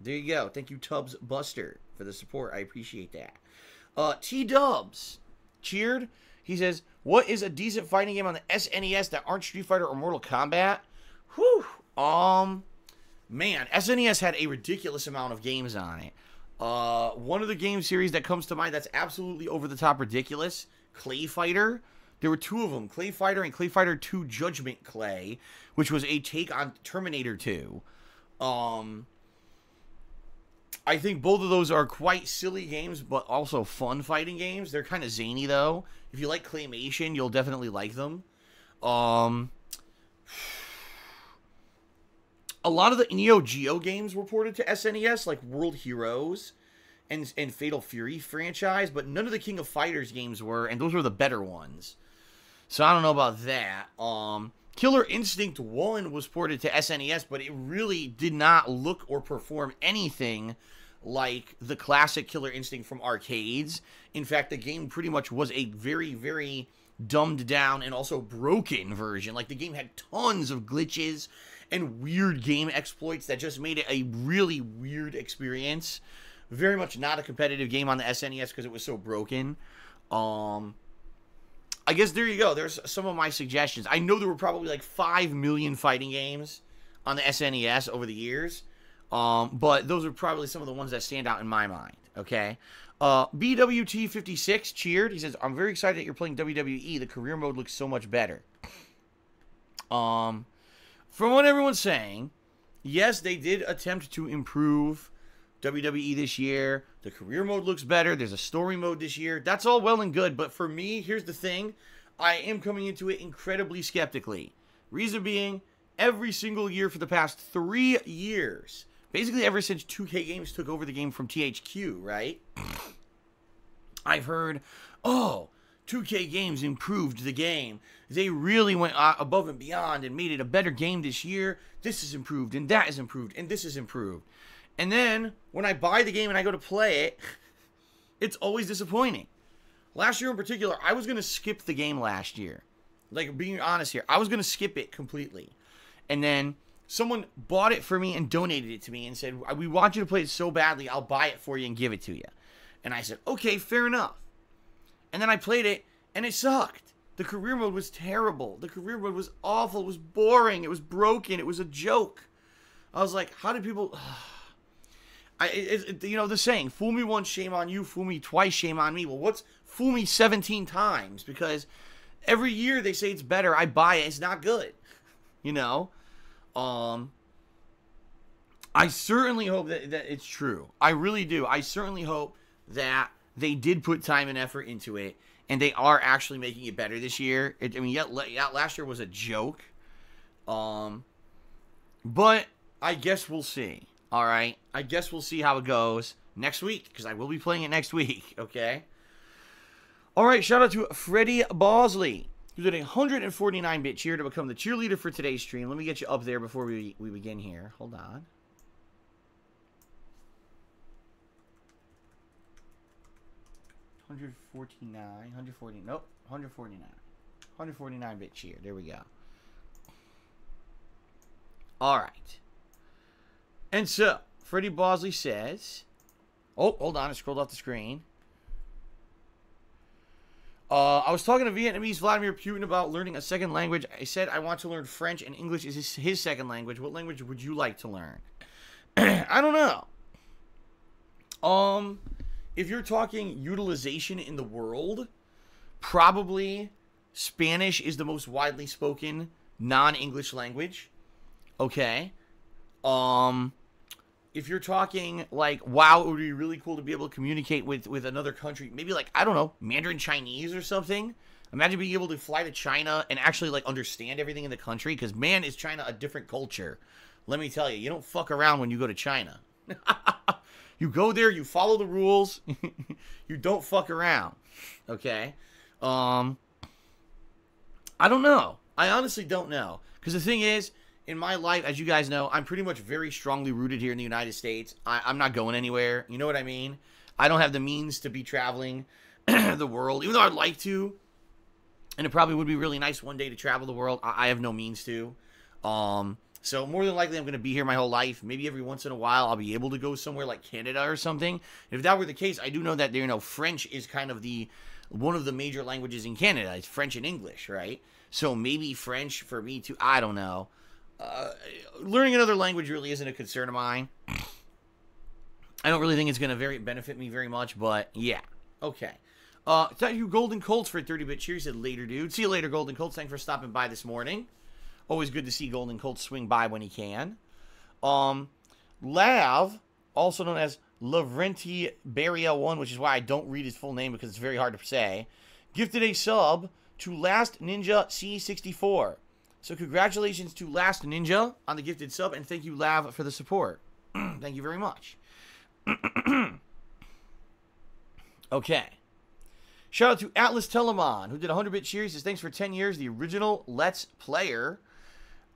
There you go. Thank you, Tubbs Buster, for the support. I appreciate that. T-Dubs cheered. He says, what is a decent fighting game on the SNES that aren't Street Fighter or Mortal Kombat? Whew. Man, SNES had a ridiculous amount of games on it. One of the game series that comes to mind that's absolutely over-the-top ridiculous, Clay Fighter. There were two of them, Clay Fighter and Clay Fighter 2 Judgment Clay, which was a take on Terminator 2. I think both of those are quite silly games, but also fun fighting games. They're kind of zany, though. If you like claymation, you'll definitely like them. A lot of the Neo Geo games were ported to SNES, like World Heroes and Fatal Fury franchise, but none of the King of Fighters games were, and those were the better ones. So I don't know about that. Killer Instinct 1 was ported to SNES, but it really did not look or perform anything like the classic Killer Instinct from arcades. In fact, the game pretty much was a very, very dumbed down and also broken version. Like, the game had tons of glitches and weird game exploits that just made it a really weird experience. Very much not a competitive game on the SNES because it was so broken. I guess there you go. There's some of my suggestions. I know there were probably like 5 million fighting games on the SNES over the years. But those are probably some of the ones that stand out in my mind. Okay. BWT56 cheered. He says, I'm very excited that you're playing WWE. The career mode looks so much better. From what everyone's saying, yes, they did attempt to improve WWE this year. The career mode looks better. There's a story mode this year. That's all well and good. But for me, here's the thing. I am coming into it incredibly skeptically. Reason being, every single year for the past 3 years, basically ever since 2K Games took over the game from THQ, right? I've heard, oh, 2K Games improved the game. They really went above and beyond and made it a better game this year. This is improved, and that is improved, and this is improved. And then, when I buy the game and I go to play it, it's always disappointing. Last year in particular, I was going to skip the game last year. Like, being honest here, I was going to skip it completely. And then, someone bought it for me and donated it to me and said, we want you to play it so badly, I'll buy it for you and give it to you. And I said, okay, fair enough. And then I played it, and it sucked. The career mode was terrible. The career mode was awful. It was boring. It was broken. It was a joke. I was like, how did people... you know, the saying, fool me once, shame on you. Fool me twice, shame on me. Well, what's fool me 17 times? Because every year they say it's better. I buy it. It's not good. You know? I certainly hope that it's true. I really do. I certainly hope that they did put time and effort into it, and they are actually making it better this year. Last year was a joke. But I guess we'll see. All right? I guess we'll see how it goes next week, because I will be playing it next week, okay? All right, shout out to Freddie Bosley, who did a 149-bit cheer to become the cheerleader for today's stream. Let me get you up there before we begin here. Hold on. Nope, 149-bit cheer. There we go. All right. And so, Freddie Bosley says... Oh, hold on. I scrolled off the screen. I was talking to Vietnamese Vladimir Putin about learning a second language. I said I want to learn French, and English is his second language. What language would you like to learn? I don't know. if you're talking utilization in the world, probably Spanish is the most widely spoken non-English language. Okay. If you're talking like, wow, it would be really cool to be able to communicate with another country, maybe like, I don't know, Mandarin Chinese or something. Imagine being able to fly to China and actually like understand everything in the country, because man, is China a different culture. Let me tell you, you don't fuck around when you go to China. You go there, you follow the rules, you don't fuck around. Okay? I don't know. I honestly don't know. Because the thing is, in my life, as you guys know, I'm pretty much very strongly rooted here in the United States. I'm not going anywhere. You know what I mean? I don't have the means to be traveling the world, even though I'd like to. And it probably would be really nice one day to travel the world. I have no means to. So more than likely, I'm going to be here my whole life. Maybe every once in a while, I'll be able to go somewhere like Canada or something. If that were the case, I do know that, you know, French is kind of one of the major languages in Canada. It's French and English, right? So maybe French for me too. I don't know. Learning another language really isn't a concern of mine. I don't really think it's going to benefit me very much, but yeah. Okay. Thank you, Golden Colts, for 30-bit cheer. He said, later, dude. See you later, Golden Colts. Thanks for stopping by this morning. Always good to see Golden Colts swing by when he can. Lav, also known as Lavrenti Beria 1, which is why I don't read his full name because it's very hard to say, gifted a sub to Last Ninja C64. So congratulations to Last Ninja on the gifted sub, and thank you, Lav, for the support. Thank you very much. Okay. Shout out to Atlas Telemon, who did 100-bit cheer. He says, thanks for 10 years, the original Let's Player.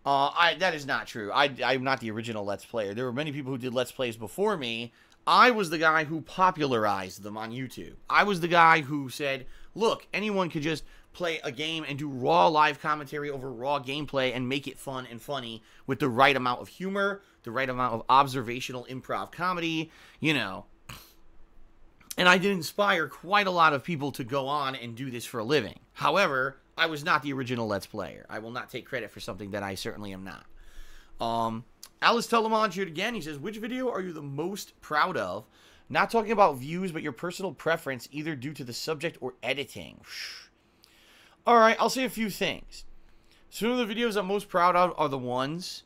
That is not true. I'm not the original Let's Player. There were many people who did Let's Plays before me. I was the guy who popularized them on YouTube. I was the guy who said, look, anyone could just play a game and do raw live commentary over raw gameplay and make it fun and funny with the right amount of humor, the right amount of observational improv comedy, you know. And I did inspire quite a lot of people to go on and do this for a living. However, I was not the original Let's Player. I will not take credit for something that I certainly am not. Alice Telemon cheered again. He says, which video are you the most proud of? Not talking about views, but your personal preference, either due to the subject or editing. Alright, I'll say a few things. Some of the videos I'm most proud of are the ones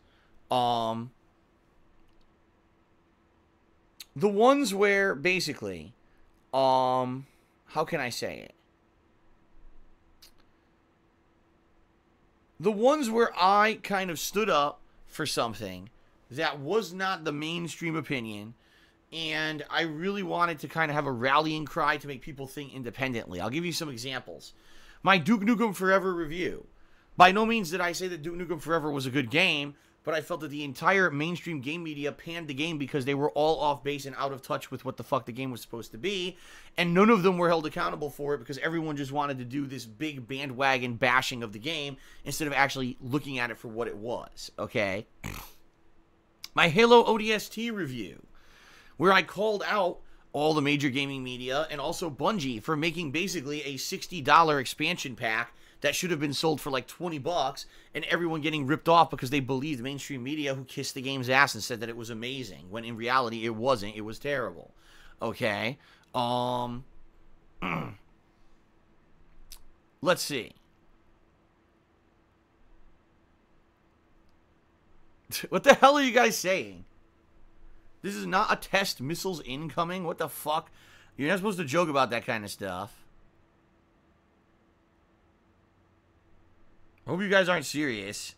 where, basically, how can I say it? The ones where I kind of stood up for something that was not the mainstream opinion, and I really wanted to kind of have a rallying cry to make people think independently. I'll give you some examples. My Duke Nukem Forever review. By no means did I say that Duke Nukem Forever was a good game, but I felt that the entire mainstream game media panned the game because they were all off base and out of touch with what the fuck the game was supposed to be, and none of them were held accountable for it because everyone just wanted to do this big bandwagon bashing of the game instead of actually looking at it for what it was, okay? My Halo ODST review, where I called out all the major gaming media and also Bungie for making basically a $60 expansion pack that should have been sold for like $20, and everyone getting ripped off because they believed mainstream media who kissed the game's ass and said that it was amazing, when in reality it wasn't. It was terrible. Okay. Let's see. What the hell are you guys saying? This is not a test. Missiles incoming? What the fuck? You're not supposed to joke about that kind of stuff. I hope you guys aren't serious.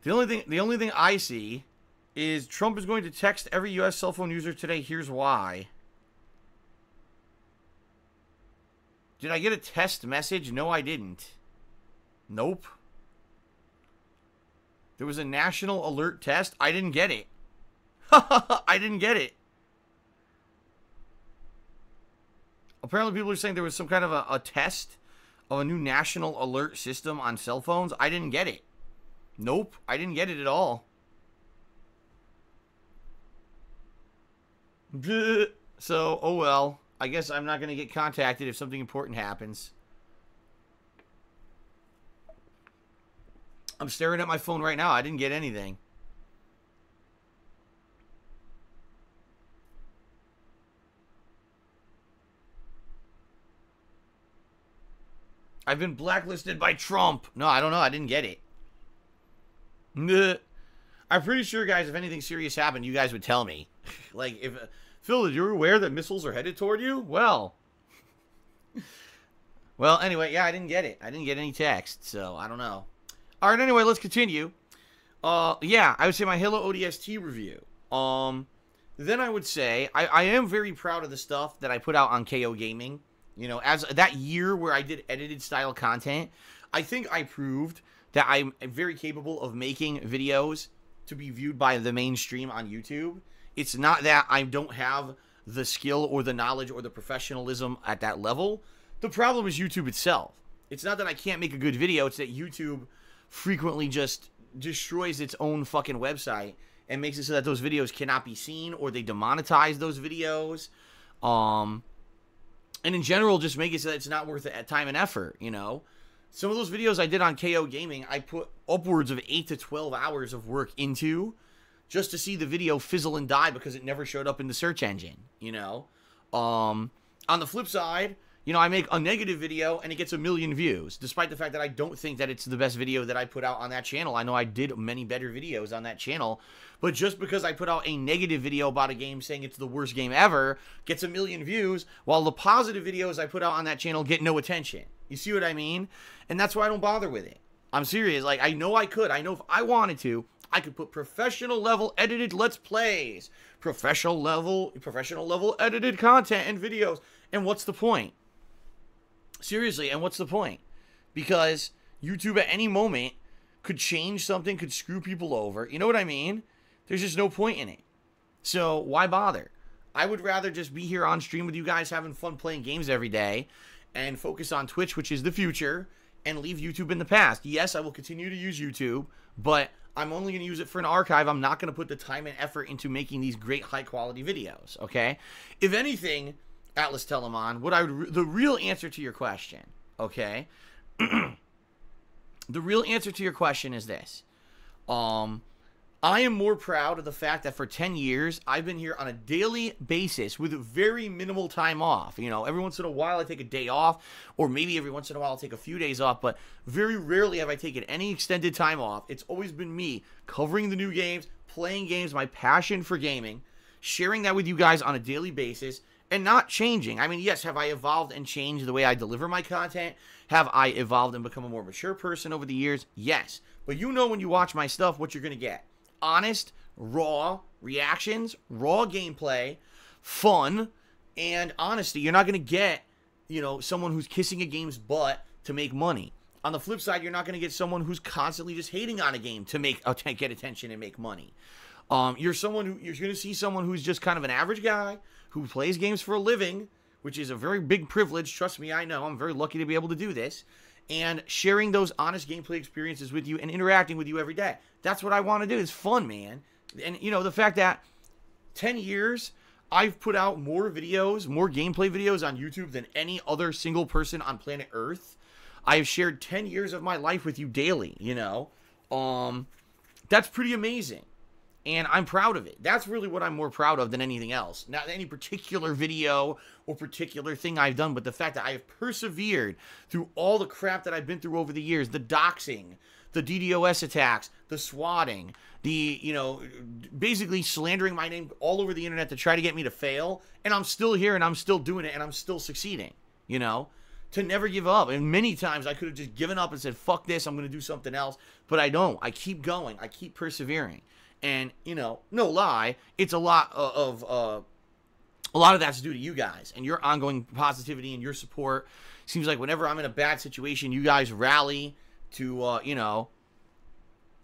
The only thing I see is Trump is going to text every US cell phone user today. Here's why. Did I get a test message? No, I didn't. Nope. There was a national alert test. I didn't get it. I didn't get it. Apparently people are saying there was some kind of a test of a new national alert system on cell phones. I didn't get it. Nope. I didn't get it at all. So, oh well. I guess I'm not going to get contacted if something important happens. I'm staring at my phone right now. I didn't get anything. I've been blacklisted by Trump. No, I don't know. I didn't get it. I'm pretty sure, guys, if anything serious happened, you guys would tell me. Like, if... Phil, you're aware that missiles are headed toward you? Well, anyway, yeah, I didn't get it. I didn't get any text, so I don't know. All right, anyway, let's continue. Yeah, I would say my Halo ODST review. Then I would say I am very proud of the stuff that I put out on KO Gaming. You know, as that year where I did edited style content, I think I proved that I'm very capable of making videos to be viewed by the mainstream on YouTube. It's not that I don't have the skill or the knowledge or the professionalism at that level. The problem is YouTube itself. It's not that I can't make a good video. It's that YouTube frequently just destroys its own fucking website and makes it so that those videos cannot be seen, or they demonetize those videos. And in general, just make it so that it's not worth the time and effort, you know? Some of those videos I did on KO Gaming, I put upwards of 8 to 12 hours of work into, just to see the video fizzle and die because it never showed up in the search engine, you know? On the flip side, you know, I make a negative video and it gets 1 million views, despite the fact that I don't think that it's the best video that I put out on that channel. I know I did many better videos on that channel, but just because I put out a negative video about a game saying it's the worst game ever gets 1 million views, while the positive videos I put out on that channel get no attention. You see what I mean? And that's why I don't bother with it. I'm serious. Like, I know I could. I know if I wanted to, I could put professional level edited Let's Plays, professional level edited content and videos. And what's the point? Seriously, and what's the point? Because YouTube at any moment could change something, could screw people over. You know what I mean? There's just no point in it. So why bother? I would rather just be here on stream with you guys having fun playing games every day and focus on Twitch, which is the future, and leave YouTube in the past. Yes, I will continue to use YouTube, but I'm only going to use it for an archive. I'm not going to put the time and effort into making these great high-quality videos, okay? If anything, Atlas Telemon, the real answer to your question, okay? The real answer to your question is this. I am more proud of the fact that for 10 years, I've been here on a daily basis with very minimal time off. You know, every once in a while I take a day off, or maybe every once in a while I'll take a few days off, but very rarely have I taken any extended time off. It's always been me covering the new games, playing games, my passion for gaming, sharing that with you guys on a daily basis, and not changing. I mean, yes, have I evolved and changed the way I deliver my content? Have I evolved and become a more mature person over the years? Yes. But you know when you watch my stuff what you're going to get. Honest, raw reactions, raw gameplay, fun, and honesty. You're not going to get, you know, someone who's kissing a game's butt to make money. On the flip side, you're not going to get someone who's constantly just hating on a game to get attention and make money. You're going to see someone who's just kind of an average guy who plays games for a living, which is a very big privilege. Trust me, I know. I'm very lucky to be able to do this. And sharing those honest gameplay experiences with you and interacting with you every day. That's what I want to do. It's fun, man. And, you know, the fact that 10 years, I've put out more videos, more gameplay videos on YouTube than any other single person on planet Earth. I've shared 10 years of my life with you daily, you know. That's pretty amazing. And I'm proud of it. That's really what I'm more proud of than anything else. Not any particular video or particular thing I've done, but the fact that I have persevered through all the crap that I've been through over the years. The doxing, the DDoS attacks, the swatting, the, you know, basically slandering my name all over the internet to try to get me to fail. And I'm still here and I'm still doing it and I'm still succeeding, you know. To never give up. And many times I could have just given up and said, fuck this, I'm going to do something else. But I don't. I keep going. I keep persevering. And, you know, no lie, it's a lot of that's due to you guys and your ongoing positivity and your support. Seems like whenever I'm in a bad situation, you guys rally to, you know,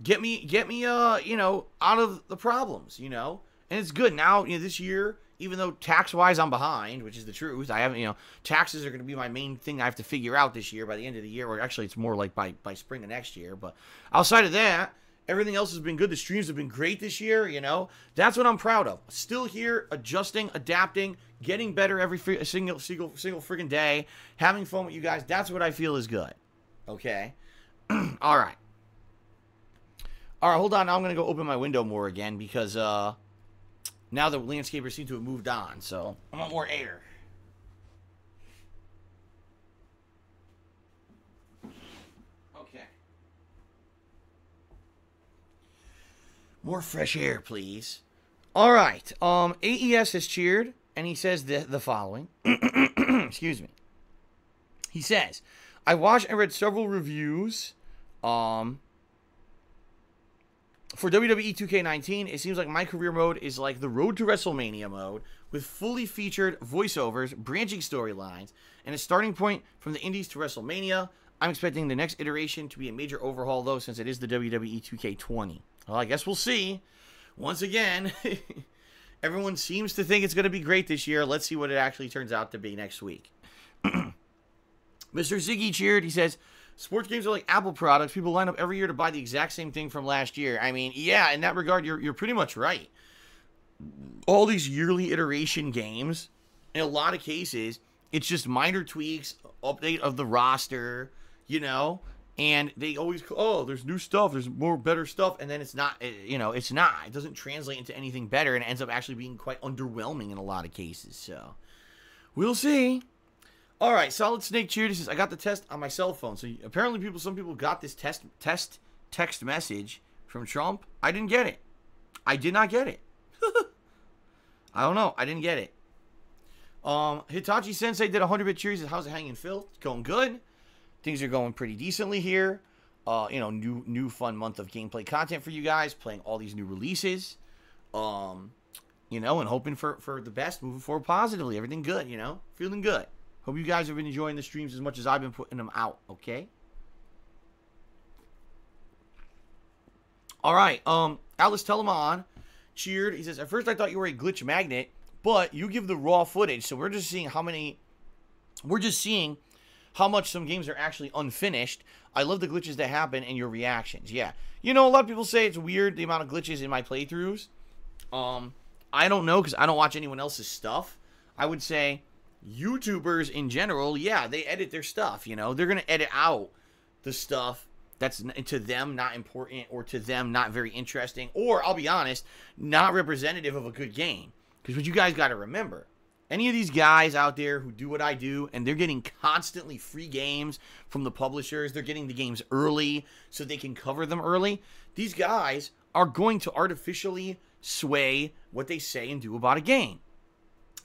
get me, you know, out of the problems, you know. And it's good. Now, you know, this year, even though tax-wise I'm behind, which is the truth, I haven't, you know, taxes are going to be my main thing I have to figure out this year by the end of the year, or actually it's more like by spring of next year. But outside of that, everything else has been good. The streams have been great this year, you know. That's what I'm proud of. Still here, adjusting, adapting, getting better every single friggin' day, having fun with you guys. That's what I feel is good. Okay? All right. All right, hold on. Now I'm going to go open my window more again because now the landscapers seem to have moved on, so I want more air. Okay. More fresh air, please. All right. AES has cheered, and he says the following. Excuse me. He says, I watched and read several reviews for WWE 2K19. It seems like my career mode is like the Road to WrestleMania mode with fully featured voiceovers, branching storylines, and a starting point from the indies to WrestleMania. I'm expecting the next iteration to be a major overhaul, though, since it is the WWE 2K20. Well, I guess we'll see. Once again, everyone seems to think it's going to be great this year. Let's see what it actually turns out to be next week. Mr. Ziggy cheered. He says, sports games are like Apple products. People line up every year to buy the exact same thing from last year. I mean, yeah, in that regard, you're pretty much right. All these yearly iteration games, in a lot of cases, it's just minor tweaks, update of the roster, you know, and they always, oh, there's new stuff, there's more better stuff, and then it's not, you know, it's not. It doesn't translate into anything better, and it ends up actually being quite underwhelming in a lot of cases, so we'll see. All right, Solid Snake cheered. He says, I got the test on my cell phone. So apparently some people got this text message from Trump. I didn't get it. I did not get it. I don't know. I didn't get it. Hitachi Sensei did 100-bit cheers. How's it hanging, Phil? It's going good. Things are going pretty decently here. You know, new fun month of gameplay content for you guys, playing all these new releases. You know, and hoping for the best, moving forward positively. Everything good, you know, feeling good. Hope you guys have been enjoying the streams as much as I've been putting them out, okay? All right, Alice Telemon cheered. He says, at first I thought you were a glitch magnet, but you give the raw footage, so we're just seeing how much some games are actually unfinished. I love the glitches that happen and your reactions. Yeah. You know, a lot of people say it's weird, the amount of glitches in my playthroughs. I don't know, because I don't watch anyone else's stuff. I would say YouTubers in general, yeah, they edit their stuff, you know. They're going to edit out the stuff that's to them not important or to them not very interesting or, I'll be honest, not representative of a good game. Because what you guys got to remember, any of these guys out there who do what I do and they're getting constantly free games from the publishers, they're getting the games early so they can cover them early, these guys are going to artificially sway what they say and do about a game.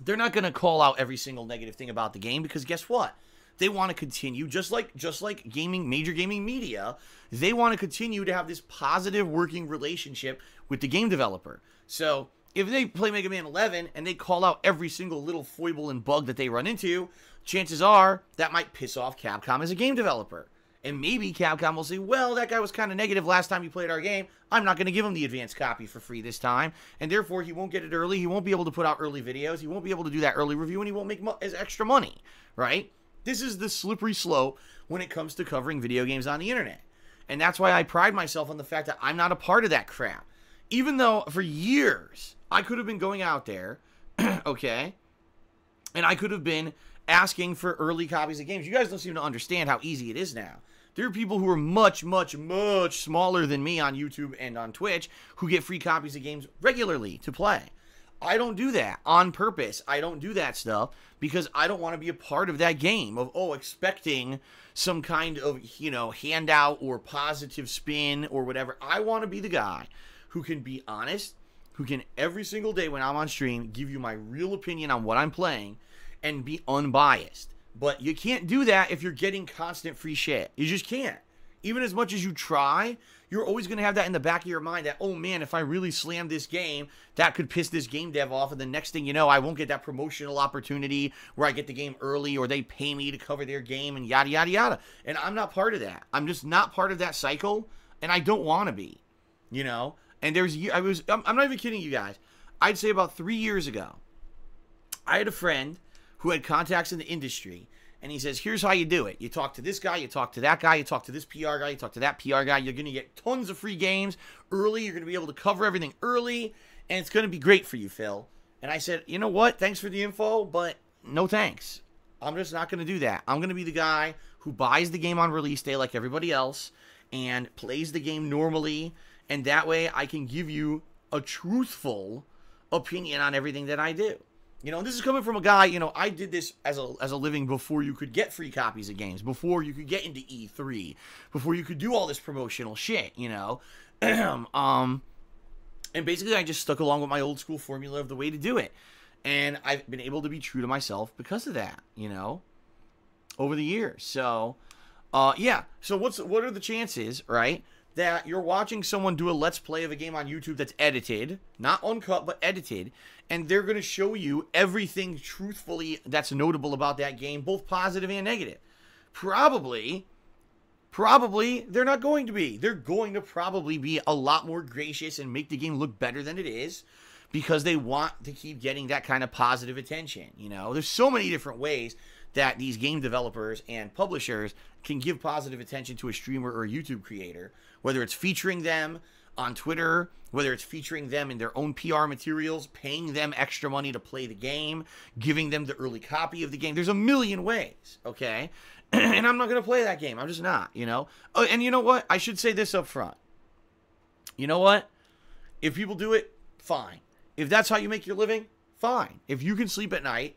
They're not going to call out every single negative thing about the game because guess what? They want to continue, just like gaming, major gaming media, they want to continue to have this positive working relationship with the game developer. So if they play Mega Man 11 and they call out every single little foible and bug that they run into, chances are that might piss off Capcom as a game developer. And maybe Capcom will say, well, that guy was kind of negative last time he played our game. I'm not going to give him the advanced copy for free this time. And therefore, he won't get it early. He won't be able to put out early videos. He won't be able to do that early review. And he won't make as extra money, right? This is the slippery slope when it comes to covering video games on the internet. And that's why I pride myself on the fact that I'm not a part of that crap. Even though for years, I could have been going out there, okay, and I could have been asking for early copies of games. You guys don't seem to understand how easy it is now. There are people who are much, much, much smaller than me on YouTube and on Twitch who get free copies of games regularly to play. I don't do that on purpose. I don't do that stuff because I don't want to be a part of that game of, expecting some kind of, handout or positive spin or whatever. I want to be the guy who can be honest, who can every single day when I'm on stream give you my real opinion on what I'm playing and be unbiased. But you can't do that if you're getting constant free shit. You just can't. Even as much as you try, you're always going to have that in the back of your mind that, oh man, if I really slam this game, that could piss this game dev off. And the next thing you know, I won't get that promotional opportunity where I get the game early or they pay me to cover their game and yada, yada, yada. And I'm not part of that. I'm just not part of that cycle. And I don't want to be, And I'm not even kidding you guys. I'd say about 3 years ago, I had a friend who had contacts in the industry, and he says, here's how you do it. You talk to this guy, you talk to that guy, you talk to this PR guy, you talk to that PR guy. You're going to get tons of free games early. You're going to be able to cover everything early, and it's going to be great for you, Phil. And I said, you know what? Thanks for the info, but no thanks. I'm just not going to do that. I'm going to be the guy who buys the game on release day like everybody else and plays the game normally And that way I can give you a truthful opinion on everything that I do. You know, this is coming from a guy, you know, I did this as a living before you could get free copies of games, before you could get into E3, before you could do all this promotional shit, you know. And basically I just stuck along with my old school formula of the way to do it. And I've been able to be true to myself because of that, you know, over the years. So, yeah. So what are the chances, right, that you're watching someone do a Let's Play of a game on YouTube that's edited, not uncut, but edited, and they're going to show you everything truthfully that's notable about that game, both positive and negative? Probably they're not going to be. They're going to probably be a lot more gracious and make the game look better than it is because they want to keep getting that kind of positive attention. You know, there's so many different ways that these game developers and publishers can give positive attention to a streamer or a YouTube creator, whether it's featuring them on Twitter, whether it's featuring them in their own PR materials, paying them extra money to play the game, giving them the early copy of the game. There's a million ways, okay? And I'm not going to play that game. I'm just not, you know? Oh, and you know what? I should say this up front. You know what? If people do it, fine. If that's how you make your living, fine. If you can sleep at night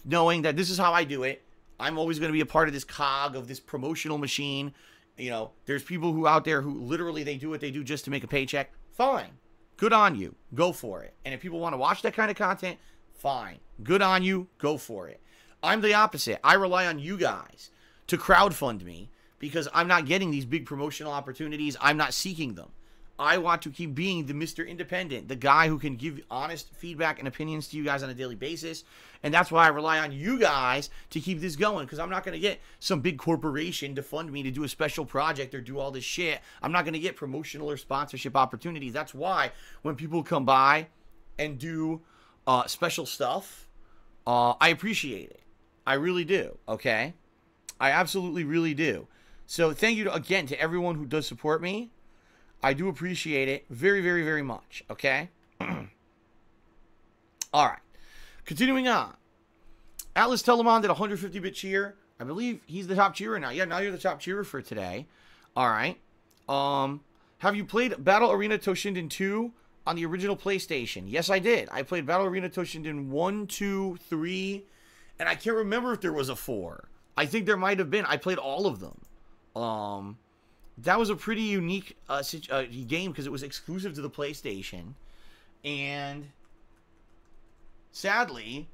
knowing that this is how I do it, I'm always going to be a part of this cog of this promotional machine. You know, there's people who out there who literally they do what they do just to make a paycheck. Fine. Good on you. Go for it. And if people want to watch that kind of content, fine. Good on you. Go for it. I'm the opposite. I rely on you guys to crowdfund me because I'm not getting these big promotional opportunities. I'm not seeking them. I want to keep being the Mr. Independent, the guy who can give honest feedback and opinions to you guys on a daily basis. And that's why I rely on you guys to keep this going, because I'm not going to get some big corporation to fund me to do a special project or do all this shit. I'm not going to get promotional or sponsorship opportunities. That's why when people come by and do special stuff, I appreciate it. I really do, okay? I absolutely really do. So thank you again to everyone who does support me. I do appreciate it very, very, very much, okay? All right. Continuing on. Atlas Telemon did a 150-bit cheer. I believe he's the top cheerer now. Yeah, now you're the top cheerer for today. All right. Have you played Battle Arena Toshinden 2 on the original PlayStation? Yes, I did. I played Battle Arena Toshinden 1, 2, 3, and I can't remember if there was a 4. I think there might have been. I played all of them. That was a pretty unique game because it was exclusive to the PlayStation. And sadly,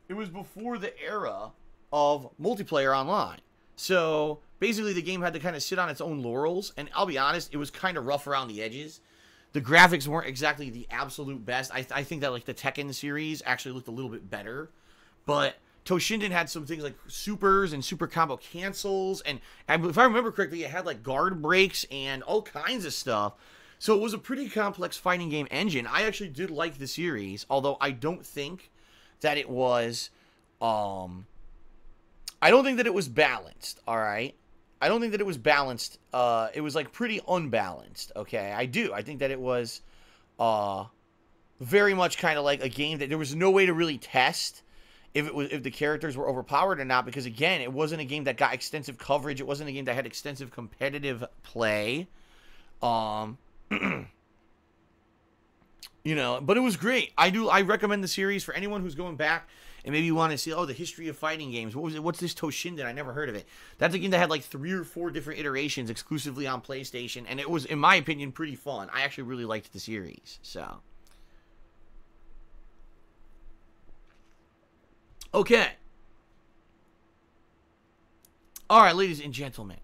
it was before the era of multiplayer online. So basically the game had to kind of sit on its own laurels. And I'll be honest, it was kind of rough around the edges. The graphics weren't exactly the absolute best. I think that like the Tekken series actually looked a little bit better. But Toshinden had some things like supers and super combo cancels, and if I remember correctly, it had like guard breaks and all kinds of stuff. So it was a pretty complex fighting game engine. I actually did like the series, although I don't think that it was, I don't think that it was balanced, all right? I don't think that it was balanced. It was like pretty unbalanced, okay? I think that it was very much kind of like a game that there was no way to really test if the characters were overpowered or not, because again, it wasn't a game that got extensive coverage. It wasn't a game that had extensive competitive play. You know, but it was great. I recommend the series for anyone who's going back and maybe you want to see, the history of fighting games. What was it? What's this Toshinden? I never heard of it. That's a game that had like 3 or 4 different iterations exclusively on PlayStation, and it was, in my opinion, pretty fun. I actually really liked the series, so. Okay. All right, ladies and gentlemen.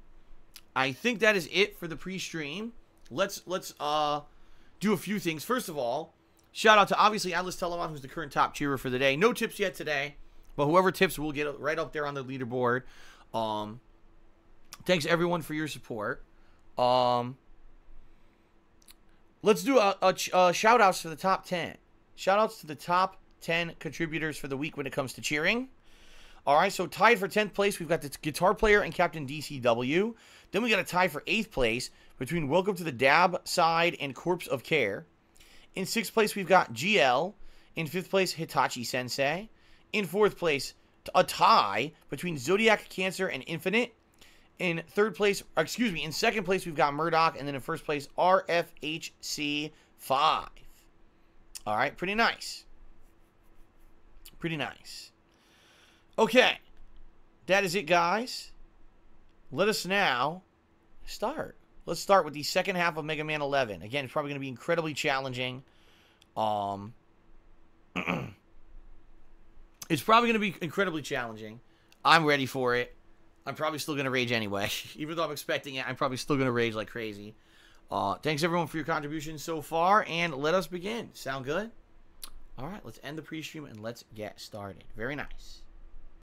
I think that is it for the pre-stream. Let's do a few things. First of all, shout out to obviously Atlas Telemon, who's the current top cheerer for the day. No tips yet today, but whoever tips will get right up there on the leaderboard. Thanks everyone for your support. Let's do a shout outs for the top 10. Shout outs to the top 10 contributors for the week when it comes to cheering. All right, so tied for 10th place, we've got the guitar player and Captain DCW. Then we got a tie for 8th place between Welcome to the Dab Side and Corpse of Care. In 6th place, we've got GL. In 5th place, Hitachi Sensei. In 4th place, a tie between Zodiac Cancer and Infinite. In third place, excuse me, in second place, we've got Murdoch. And then in first place, RFHC5. All right, pretty nice. Pretty nice. Okay. That is it, guys. Let us now start. Let's start with the second half of Mega Man 11. Again, it's probably going to be incredibly challenging. It's probably going to be incredibly challenging. I'm ready for it. I'm probably still going to rage anyway. Even though I'm expecting it, I'm probably still going to rage like crazy. Thanks, everyone, for your contributions so far. And let us begin. Sound good? All right, let's end the pre-stream and let's get started. Very nice.